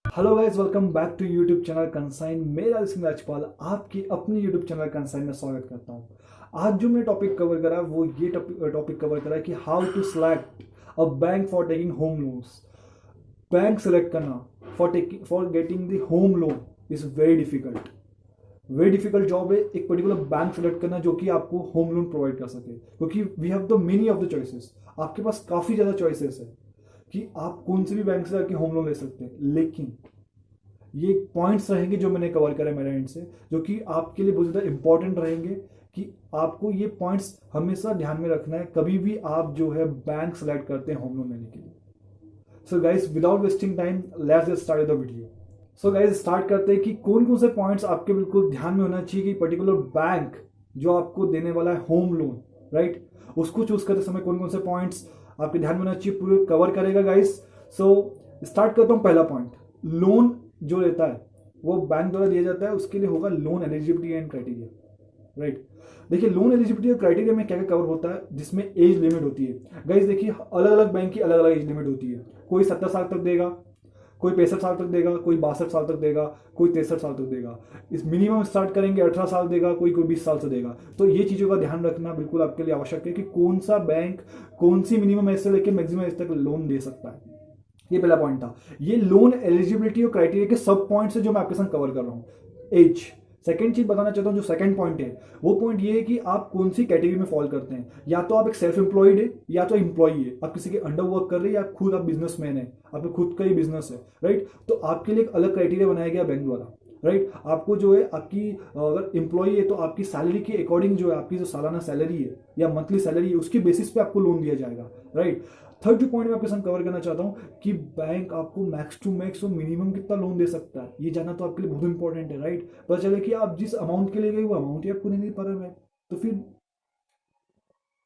Hello guys, welcome back to YouTube channel Consign. मेरा सिंह राजपाल आपकी अपनी यूट्यूब चैनल कंसाइन में स्वागत करता हूं। आज जो मैं टॉपिक कवर करा वो ये टॉपिक कवर करा कि how to select a bank for taking home loans. Bank select करना for getting the home loan is very difficult job है। एक पर्टिकुलर बैंक सेलेक्ट करना जो कि आपको होम लोन प्रोवाइड कर सके, क्योंकि we have the many of the choices. आपके पास काफी ज्यादा चॉइसेस है कि आप कौन से भी बैंक से जाके होम लोन ले सकते हैं, लेकिन ये पॉइंट्स रहेंगे जो मैंने कवर करा मेरे एंड से, जो कि आपके लिए बहुत ज़्यादा इंपॉर्टेंट रहेंगे कि आपको ये पॉइंट्स हमेशा ध्यान में रखना है कभी भी आप जो है बैंक सेलेक्ट करते हैं होम लोन लेने के लिए। So guys, without wasting time, let's get start the video. So guys, start करते हैं कि कौन कौन से पॉइंट्स आपके बिल्कुल ध्यान में होना चाहिए कि पर्टिकुलर बैंक जो आपको देने वाला है होम लोन, राइट, उसको चूज करते समय कौन कौन से पॉइंट्स आपके ध्यान में होना चाहिए, पूरे कवर करेगा गाइस। सो स्टार्ट करता हूं। पहला पॉइंट, लोन जो लेता है वो बैंक द्वारा दिया जाता है, उसके लिए होगा loan eligibility and criteria, right. देखिए, लोन एलिजिबिलिटी और क्राइटेरिया में क्या क्या कवर होता है, जिसमें एज लिमिट होती है। गाइस देखिए, अलग अलग बैंक की अलग अलग एज लिमिट होती है। कोई 70 साल तक देगा, कोई 65 साल तक देगा, कोई 62 साल तक देगा, कोई 63 साल तक देगा। इस मिनिमम स्टार्ट करेंगे 18 साल देगा, कोई कोई 20 साल से देगा। तो ये चीजों का ध्यान रखना बिल्कुल आपके लिए आवश्यक है कि कौन सा बैंक कौन सी मिनिमम एज से लेकर मैक्सिमम एज तक लोन दे सकता है। ये पहला पॉइंट था। ये लोन एलिजिबिलिटी और क्राइटेरिया के सब पॉइंट्स है जो मैं आपके साथ कवर कर रहा हूं। एज, सेकंड चीज बताना चाहता हूं, जो सेकंड पॉइंट है वो पॉइंट ये है कि आप कौन सी कैटेगरी में फॉल करते हैं। या तो आप एक सेल्फ एम्प्लॉयड है, या तो एम्प्लॉय है, आप किसी के अंडर वर्क कर रहे हैं, या खुद आप बिजनेसमैन है, आपका खुद का ही बिजनेस है, राइट। तो आपके लिए एक अलग क्राइटेरिया बनाया गया बैंक द्वारा, राइट। आपको जो है आपकी अगर एम्प्लॉय है तो आपकी सैलरी के अकॉर्डिंग जो है आपकी जो सालाना सैलरी है या मंथली सैलरी है उसकी बेसिस पे आपको लोन दिया जाएगा, राइट। थर्ड जो पॉइंट मैं आपके साथ कवर करना चाहता हूं कि बैंक आपको मैक्स टू मैक्स और मिनिमम कितना लोन दे सकता है, ये जानना तो आपके लिए बहुत इंपॉर्टेंट है, राइट। पता चले कि आप जिस अमाउंट के लिए गए वो अमाउंट ही आपको नहीं पा रहा है, तो फिर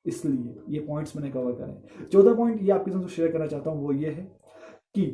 इसलिए ये पॉइंट्स मैंने कवर करे। चौथा पॉइंट ये आपके साथ शेयर करना चाहता हूं वो ये है कि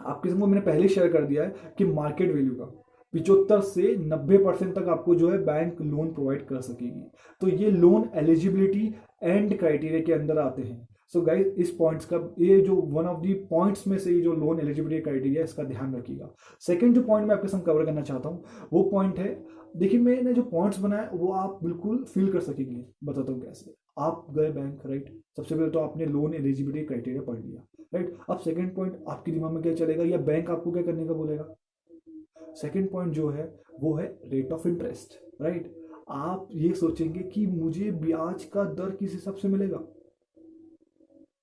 आपके साथ मैंने पहले शेयर कर दिया है कि मार्केट वैल्यू का 75 से 90% तक आपको जो है बैंक लोन प्रोवाइड कर सकेगी। तो ये लोन एलिजिबिलिटी एंड क्राइटेरिया के अंदर आते हैं। सो गाइस, इस पॉइंट्स का ये जो वन ऑफ दी पॉइंट्स में से ये जो लोन एलिजिबिलिटी क्राइटेरिया इसका ध्यान रखिएगा। सेकंड जो पॉइंट मैं आपके साथ कवर करना चाहता हूँ वो पॉइंट है, देखिए मैंने जो पॉइंट्स बनाए वो आप बिल्कुल फील कर सकेंगे। बताता हूँ कैसे। आप गए बैंक, राइट, सबसे पहले तो आपने लोन एलिजिबिलिटी क्राइटेरिया पढ़ लिया, राइट। अब सेकंड पॉइंट आपके दिमाग में क्या चलेगा या बैंक आपको क्या करने का बोलेगा। सेकंड पॉइंट जो है वो है रेट ऑफ इंटरेस्ट, राइट। आप ये सोचेंगे कि मुझे ब्याज का दर किस हिसाब से मिलेगा,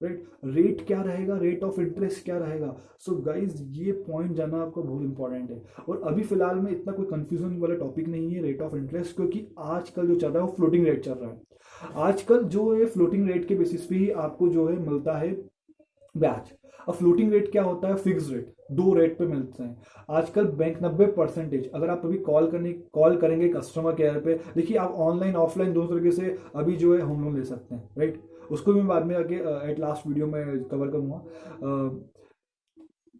राइट। रेट क्या रहेगा, रेट ऑफ इंटरेस्ट क्या रहेगा। सो गाइज, ये पॉइंट जानना आपको बहुत इंपॉर्टेंट है। और अभी फिलहाल में इतना कोई कंफ्यूजन वाला टॉपिक नहीं है रेट ऑफ इंटरेस्ट, क्योंकि आजकल जो चल रहा है वो फ्लोटिंग रेट चल रहा है। आजकल जो है फ्लोटिंग रेट के बेसिस पे ही आपको जो है मिलता है ब्याज। अब फ्लोटिंग रेट क्या होता है, फिक्स रेट, दो रेट पे मिलते हैं आजकल। बैंक 90%, अगर आप अभी कॉल करेंगे कस्टमर केयर पे, देखिए आप ऑनलाइन ऑफलाइन दोनों तरीके से अभी जो है होम लोन ले सकते हैं, राइट। उसको भी मैं बाद में आके एट लास्ट वीडियो में कवर करूंगा।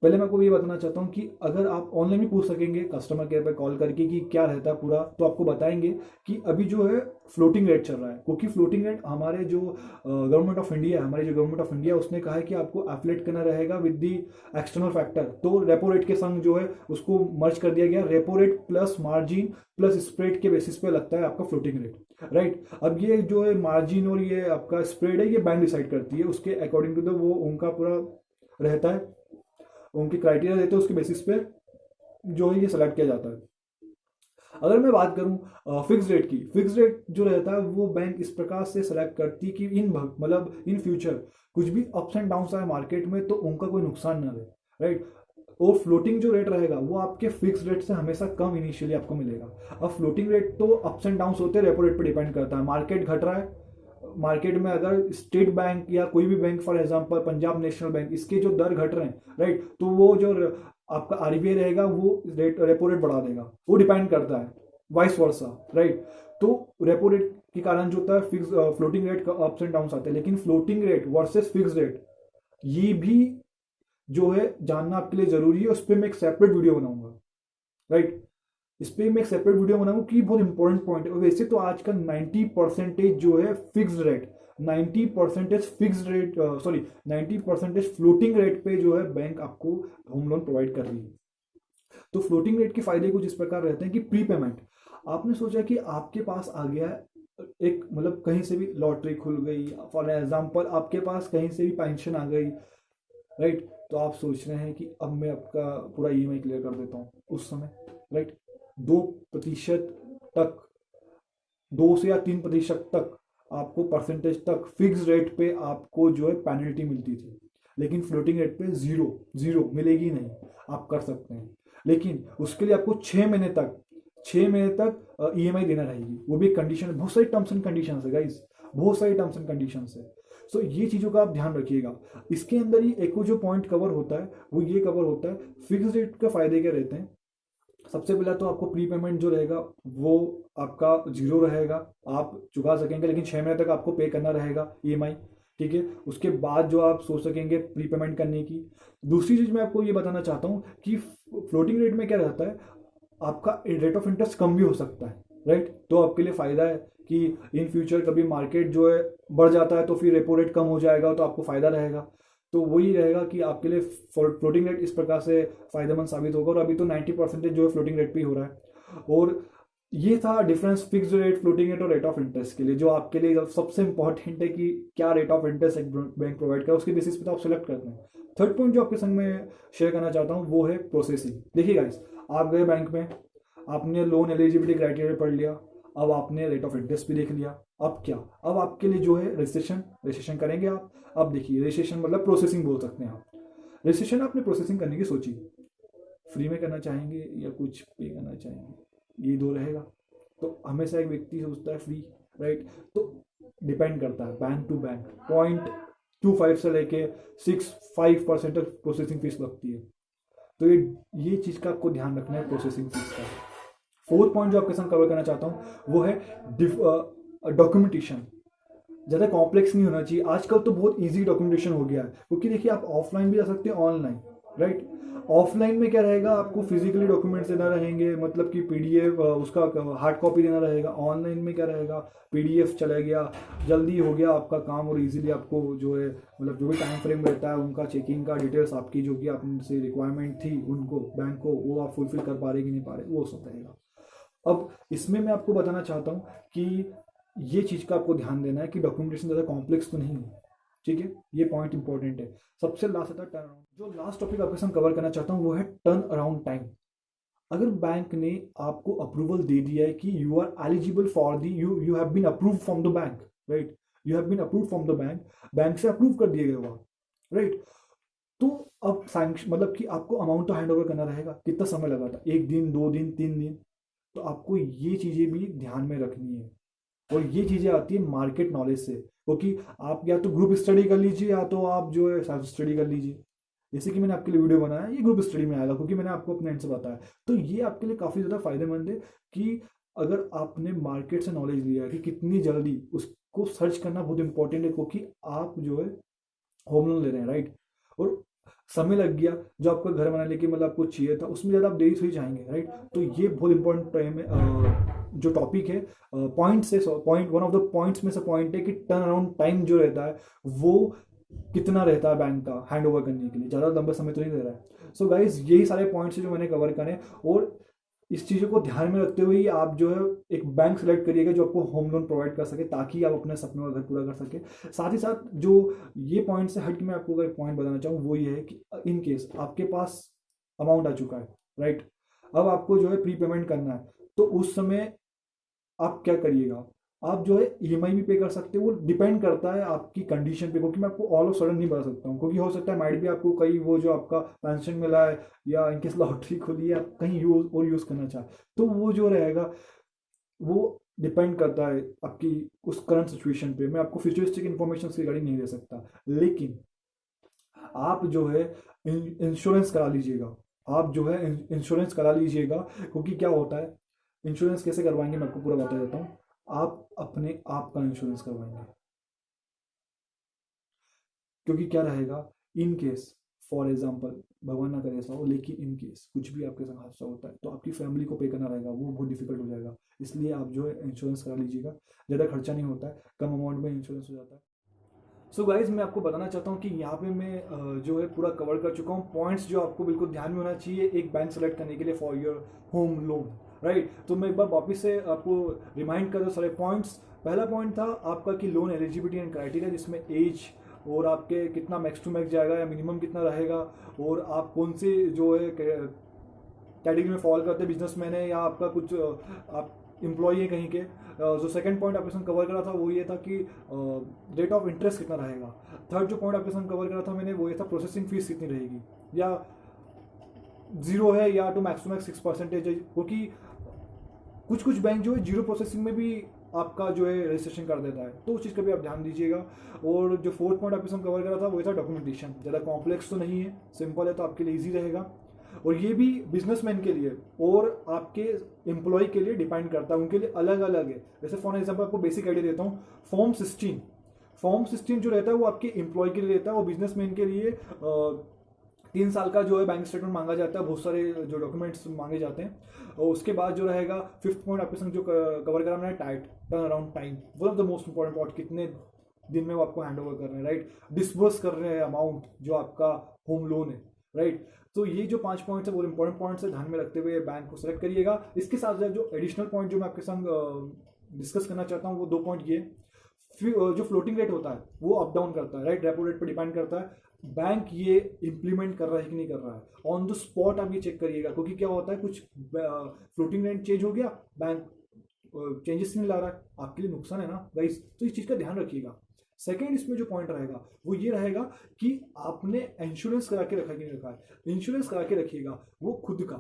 पहले मैं आपको ये बताना चाहता हूँ कि अगर आप ऑनलाइन भी पूछ सकेंगे कस्टमर केयर पे कॉल करके कि क्या रहता है पूरा, तो आपको बताएंगे कि अभी जो है फ्लोटिंग रेट चल रहा है। क्योंकि फ्लोटिंग रेट हमारे जो गवर्नमेंट ऑफ इंडिया है, हमारी जो गवर्नमेंट ऑफ इंडिया उसने कहा है कि आपको एफलेट करना रहेगा विद दी एक्सटर्नल फैक्टर। तो रेपो रेट के संग जो है उसको मर्ज कर दिया गया। Repo rate plus margin plus spread के बेसिस पे लगता है आपका फ्लोटिंग रेट, राइट। अब ये जो है मार्जिन और ये आपका स्प्रेड है, ये बैंक डिसाइड करती है, उसके अकॉर्डिंग टू द वो उनका पूरा रहता है, उनके क्राइटेरिया देते हैं, उसके बेसिस पे जो है ये सेलेक्ट किया जाता है। अगर मैं बात करूं फिक्स रेट की, फिक्स रेट जो रहता है वो बैंक इस प्रकार से सेलेक्ट करती है कि इन फ्यूचर कुछ भी अप्स एंड डाउन आए मार्केट में तो उनका कोई नुकसान ना रहे, राइट। और फ्लोटिंग जो रेट रहेगा वो आपके फिक्स रेट से हमेशा कम इनिशियली आपको मिलेगा। अब फ्लोटिंग रेट तो अप्स एंड डाउन होते हैं, रेपो रेट पर डिपेंड करता है। मार्केट घट रहा है, मार्केट में अगर स्टेट बैंक या कोई भी bank, for example Punjab national bank, इसके जो दर घट रहे हैं, राइट, तो वो जो आपका आरबीआई रहेगा वो रेपो रेट बढ़ा देगा। वो डिपेंड करता है, वाइस वर्सा, राइट। तो रेपो रेट के कारण जो होता है फिक्स फ्लोटिंग रेट का अप्स एंड डाउन आते हैं। लेकिन floating rate versus fix rate ये भी जो है जानना आपके लिए जरूरी है। उस पर मैं एक सेपरेट वीडियो बनाऊंगा, राइट। इस पर मैं एक सेपरेट वीडियो बनाऊंगा कि बहुत इंपॉर्टेंट पॉइंट है। वैसे तो आजकल 90% जो है fix rate, 90% fix rate, sorry 90% floating rate पे जो है बैंक आपको होम लोन प्रोवाइड कर रही है। तो फ्लोटिंग रेट के फायदे कुछ इस प्रकार रहते हैं कि प्री पेमेंट, आपने सोचा कि आपके पास आ गया है एक, मतलब कहीं से भी लॉटरी खुल गई फॉर एग्जाम्पल, आपके पास कहीं से भी पेंशन आ गई, राइट, तो आप सोच रहे हैं कि अब मैं आपका पूरा ईएमआई क्लियर कर देता हूँ उस समय, राइट, 2% तक, 2 से या 3% तक आपको परसेंटेज तक फिक्स रेट पे आपको जो है पेनल्टी मिलती थी, लेकिन फ्लोटिंग रेट पे जीरो, जीरो मिलेगी नहीं, आप कर सकते हैं, लेकिन उसके लिए आपको 6 महीने तक, 6 महीने तक ईएमआई देना रहेगी, वो भी कंडीशन, बहुत सारी टर्म्स एंड कंडीशन है गाइस, बहुत सारी टर्म्स एंड कंडीशन है। सो ये चीज़ों का आप ध्यान रखिएगा। इसके अंदर ही एक जो पॉइंट कवर होता है वो ये कवर होता है, फिक्स रेट का फायदे क्या रहते हैं। सबसे पहला तो आपको प्री पेमेंट जो रहेगा वो आपका जीरो रहेगा, आप चुका सकेंगे, लेकिन 6 महीने तक आपको पे करना रहेगा ईएमआई, ठीक है। उसके बाद जो आप सोच सकेंगे प्री पेमेंट करने की। दूसरी चीज मैं आपको ये बताना चाहता हूँ कि फ्लोटिंग रेट में क्या रहता है, आपका रेट ऑफ इंटरेस्ट कम भी हो सकता है, राइट, तो आपके लिए फायदा है कि इन फ्यूचर कभी मार्केट जो है बढ़ जाता है तो फिर रेपो रेट कम हो जाएगा, तो आपको फायदा रहेगा। तो वही रहेगा कि आपके लिए फ्लोटिंग रेट इस प्रकार से फायदेमंद साबित होगा, और अभी तो 90% जो है फ्लोटिंग रेट पे ही हो रहा है। और ये था difference fixed rate, floating rate और रेट ऑफ इंटरेस्ट के लिए, जो आपके लिए सबसे इंपॉर्टेंट है कि क्या रेट ऑफ इंटरेस्ट एक बैंक प्रोवाइड करे, उसके बेसिस पे तो आप सेलेक्ट करते हैं। थर्ड पॉइंट जो आपके संग में शेयर करना चाहता हूँ वो है प्रोसेसिंग। देखिए गाइस, आप गए बैंक में, आपने लोन एलिजिबिलिटी क्राइटेरिया पढ़ लिया, अब आपने रेट ऑफ इंटरेस्ट भी देख लिया, अब क्या, अब आपके लिए जो है रजिस्ट्रेशन, रजिस्ट्रेशन करेंगे आप। अब देखिए रजिस्ट्रेशन मतलब प्रोसेसिंग बोल सकते हैं आप। रजिस्ट्रेशन आपने प्रोसेसिंग करने की सोची, फ्री में करना चाहेंगे या कुछ पे करना चाहेंगे, ये दो रहेगा। तो हमेशा एक व्यक्ति सोचता है फ्री, राइट, तो डिपेंड करता है बैंक टू बैंक, 0.25 से लेके 6-5% तक प्रोसेसिंग फीस लगती है। तो ये चीज का आपको ध्यान रखना है प्रोसेसिंग फीस का। फोर्थ पॉइंट जो आपके साथ कवर करना चाहता हूँ वो है डॉक्यूमेंटेशन। ज़्यादा कॉम्प्लेक्स नहीं होना चाहिए, आजकल तो बहुत इजी डॉक्यूमेंटेशन हो गया है, क्योंकि देखिए आप ऑफलाइन भी जा सकते हैं ऑनलाइन, राइट। ऑफलाइन में क्या रहेगा, आपको फिजिकली डॉक्यूमेंट्स देना रहेंगे, मतलब कि पीडीएफ, उसका हार्ड कॉपी देना रहेगा। ऑनलाइन में क्या रहेगा, पीडीएफ चला गया, जल्दी हो गया आपका काम, और इजीली आपको जो है, मतलब जो भी टाइम फ्रेम रहता है उनका चेकिंग का डिटेल्स आपकी जो कि आपसे रिक्वायरमेंट थी उनको बैंक को, वो आप फुलफिल कर पा रहे कि नहीं पा रहे, वो सब रहेगा। अब इसमें मैं आपको बताना चाहता हूँ कि ये चीज का आपको ध्यान देना है कि डॉक्यूमेंटेशन ज़्यादा कॉम्प्लेक्स तो नहीं है, ठीक है, ये पॉइंट इंपॉर्टेंट है। सबसे लास्ट था टर्न अराउंड। जो लास्ट टॉपिक आपके साथ कवर करना चाहता हूँ वो है टर्न अराउंड टाइम। अगर बैंक ने आपको अप्रूवल दे दिया है कि you are eligible for the, you have been approve from the bank, right, you have been approve from the bank, bank से अप्रूव कर दिए गए हो आप, राइट, तो अब सैंक्शन, मतलब कि आपको अमाउंट तो हैंड ओवर करना रहेगा। कितना समय लगा था, 1 दिन, 2 दिन, 3 दिन, तो आपको ये चीजें भी ध्यान में रखनी है। और ये चीजें आती है मार्केट नॉलेज से, क्योंकि आप या तो ग्रुप स्टडी कर लीजिए या तो आप जो है सेल्फ स्टडी कर लीजिए। जैसे कि मैंने आपके लिए वीडियो बनाया, ये ग्रुप स्टडी में आएगा क्योंकि मैंने आपको अपने एंड से बताया। तो ये आपके लिए काफी ज्यादा फायदेमंद है कि अगर आपने मार्केट से नॉलेज लिया है कि कितनी जल्दी, उसको सर्च करना बहुत इंपॉर्टेंट है, क्योंकि आप जो है होम लोन ले रहे हैं, राइट, और समय लग गया जो आपका घर बनाने के मतलब आपको चाहिए था, उसमें ज़्यादा आप देरी से ही जाएंगे, राइट। तो ये बहुत इंपॉर्टेंट टाइम है, जो टॉपिक है, पॉइंट से point, one of the points में से पॉइंट है कि टर्न अराउंड टाइम जो रहता है वो कितना रहता है बैंक का हैंड ओवर करने के लिए, ज़्यादा लंबा समय तो नहीं दे रहा है। सो गाइज, यही सारे पॉइंट्स है जो मैंने कवर करे, और इस चीज़ों को ध्यान में रखते हुए ही आप जो है एक बैंक सेलेक्ट करिएगा जो आपको होम लोन प्रोवाइड कर सके, ताकि आप अपने सपनों का घर पूरा कर सके। साथ ही साथ जो ये पॉइंट से हट के मैं आपको अगर एक पॉइंट बताना चाहूँ वो ये है कि इन केस आपके पास अमाउंट आ चुका है, राइट, अब आपको जो है प्री पेमेंट करना है, तो उस समय आप क्या करिएगा, आप जो है ईएमआई भी पे कर सकते हो। वो डिपेंड करता है आपकी कंडीशन पे, क्योंकि मैं आपको ऑल ऑफ सडन नहीं बता सकता हूँ, क्योंकि हो सकता है माइट भी आपको कहीं वो जो आपका पेंशन मिला है या इनकेस लॉटरी खुली है आप कहीं यूज करना चाहे, तो वो जो रहेगा वो डिपेंड करता है आपकी उस करंट सिचुएशन पे। मैं आपको फ्यूचरिस्टिक इन्फॉर्मेशन की रिगार्डिंग नहीं दे सकता, लेकिन आप जो है इंश्योरेंस करा लीजिएगा, आप जो है इंश्योरेंस करा लीजिएगा, क्योंकि क्या होता है, इंश्योरेंस कैसे करवाएंगे मैं आपको पूरा बता देता हूँ। आप अपने आप का इंश्योरेंस करवाएंगे, क्योंकि क्या रहेगा, इन केस फॉर एग्जाम्पल, भगवान ना करे ऐसा हो, लेकिन इन केस कुछ भी आपके साथ हादसा होता है तो आपकी फैमिली को पे करना रहेगा, वो बहुत डिफिकल्ट हो जाएगा। इसलिए आप जो है इंश्योरेंस करा लीजिएगा, ज़्यादा खर्चा नहीं होता है, कम अमाउंट में इंश्योरेंस हो जाता है। सो गाइज मैं आपको बताना चाहता हूँ कि यहाँ पे मैं जो है पूरा कवर कर चुका हूँ पॉइंट्स जो आपको बिल्कुल ध्यान में होना चाहिए एक बैंक सेलेक्ट करने के लिए for your home loan, right. तो मैं एक बार वापस से आपको रिमाइंड कर दूँ सारे पॉइंट्स। पहला पॉइंट था आपका कि लोन एलिजिबिलिटी एंड क्राइटेरिया, जिसमें एज और आपके कितना मैक्स टू मैक्स जाएगा या मिनिमम कितना रहेगा, और आप कौन से जो है कैटेगरी में फॉल करते हैं, बिजनेसमैन है या आपका कुछ आप एम्प्लॉय है कहीं के। जो सेकंड पॉइंट आपके साथ कवर करा था वो ये था कि रेट ऑफ इंटरेस्ट कितना रहेगा। थर्ड जो पॉइंट आपके साथ कवर करा था मैंने वो ये था प्रोसेसिंग फीस कितनी रहेगी, या जीरो है या टू मैक्स 6% है, क्योंकि कुछ कुछ बैंक जो है जीरो प्रोसेसिंग में भी आपका जो है रजिस्ट्रेशन कर देता है, तो उस चीज़ का भी आप ध्यान दीजिएगा। और जो फोर्थ पॉइंट आपके साथ कवर करा था वो था डॉक्यूमेंटेशन, ज़्यादा कॉम्प्लेक्स तो नहीं है, सिंपल है, तो आपके लिए ईजी रहेगा। और ये भी बिजनेसमैन के लिए और आपके एम्प्लॉय के लिए डिपेंड करता है, उनके लिए अलग अलग है। जैसे फॉर एग्जाम्पल आपको बेसिक आइडिया देता हूँ, फॉर्म 16 जो रहता है वो आपके एम्प्लॉय के लिए रहता है, वो बिजनेसमैन के लिए 3 साल का जो है बैंक स्टेटमेंट मांगा जाता है, बहुत सारे जो डॉक्यूमेंट्स मांगे जाते हैं। और उसके बाद जो रहेगा फिफ्थ पॉइंट आपके संग जो कवर करा मैंने, tight turn around time, one of the most important point, कितने दिन में वो आपको हैंड ओवर कर रहे हैं, राइट, डिस्बर्स कर रहे हैं अमाउंट जो आपका होम लोन है, राइट। तो ये जो 5 पॉइंट्स है वो इंपॉर्टेंट पॉइंट्स है, ध्यान में रखते हुए बैंक को सेलेक्ट करिएगा। इसके साथ साथ जो एडिशनल पॉइंट जो मैं आपके संग डिस्कस करना चाहता हूँ वो 2 पॉइंट ये, जो फ्लोटिंग रेट होता है वो अप डाउन करता है, राइट, रेपो रेट पर डिपेंड करता है। बैंक ये इंप्लीमेंट कर रहा है कि नहीं कर रहा है, ऑन द स्पॉट आप ये चेक करिएगा, क्योंकि क्या होता है कुछ फ्लोटिंग रेट चेंज हो गया, बैंक चेंजेस नहीं ला रहा है, आपके लिए नुकसान है ना गाइस, तो इस चीज का ध्यान रखिएगा। सेकेंड इसमें जो पॉइंट रहेगा वो ये रहेगा कि आपने इंश्योरेंस करा के रखा कि नहीं रखा है। इंश्योरेंस करा के रखिएगा, वो खुद का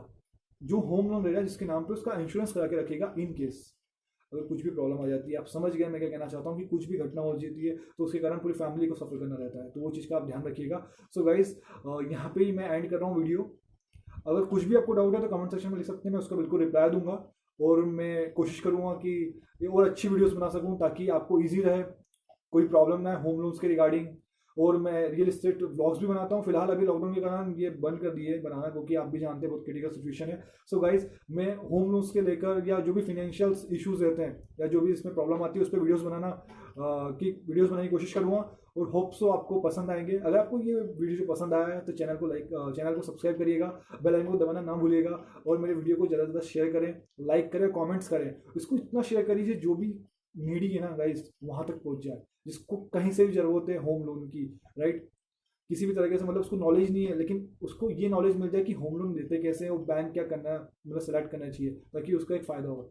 जो होम लोन रहेगा जिसके नाम पे, उसका इंश्योरेंस करा के रखिएगा, इन केस अगर कुछ भी प्रॉब्लम आ जाती है। आप समझ गए मैं क्या कहना चाहता हूँ, कि कुछ भी घटना हो जाती है तो उसके कारण पूरी फैमिली को सफर करना रहता है, तो वो चीज़ का आप ध्यान रखिएगा। सो गाइज यहाँ पे ही मैं एंड कर रहा हूँ वीडियो। अगर कुछ भी आपको डाउट है तो कमेंट सेक्शन में लिख सकते हैं, मैं उसका बिल्कुल रिप्लाई दूंगा, और मैं कोशिश करूंगा कि ये और अच्छी वीडियोस बना सकूं ताकि आपको इजी रहे, कोई प्रॉब्लम ना है होम लोन्स के रिगार्डिंग। और मैं रियल इस्टेट व्लॉग्स भी बनाता हूँ, फिलहाल अभी लॉकडाउन के कारण ये बंद कर दिए बनाना, क्योंकि आप भी जानते हैं बहुत क्रिटिकल सिचुएशन है। सो गाइज मैं होम लोन्स के लेकर या जो भी फाइनेंशियल इश्यूज रहते हैं या जो भी इसमें प्रॉब्लम आती है उस पर वीडियोस बनाने की कोशिश करूँगा, और होप सो आपको पसंद आएंगे। अगर आपको ये वीडियो जो पसंद आया है तो चैनल को सब्सक्राइब करिएगा, बेल आइकन को दबाना ना भूलिएगा, और मेरे वीडियो को ज़्यादा से ज़्यादा शेयर करें, लाइक करें, कमेंट्स करें, इसको इतना शेयर करिए जो भी नीडी है ना गाइस वहां तक पहुंच जाए, जिसको कहीं से भी जरूरत है होम लोन की, राइट, किसी भी तरीके से, मतलब उसको नॉलेज नहीं है लेकिन उसको ये नॉलेज मिल जाए कि होम लोन देते कैसे हैं, वो बैंक क्या करना है, मतलब सेलेक्ट करना चाहिए ताकि उसका एक फायदा हो।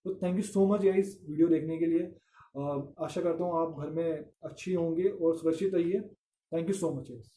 तो thank you so much guys video देखने के लिए। आशा करता हूँ आप घर में अच्छी होंगे और सुरक्षित रहिए। Thank you so much guys.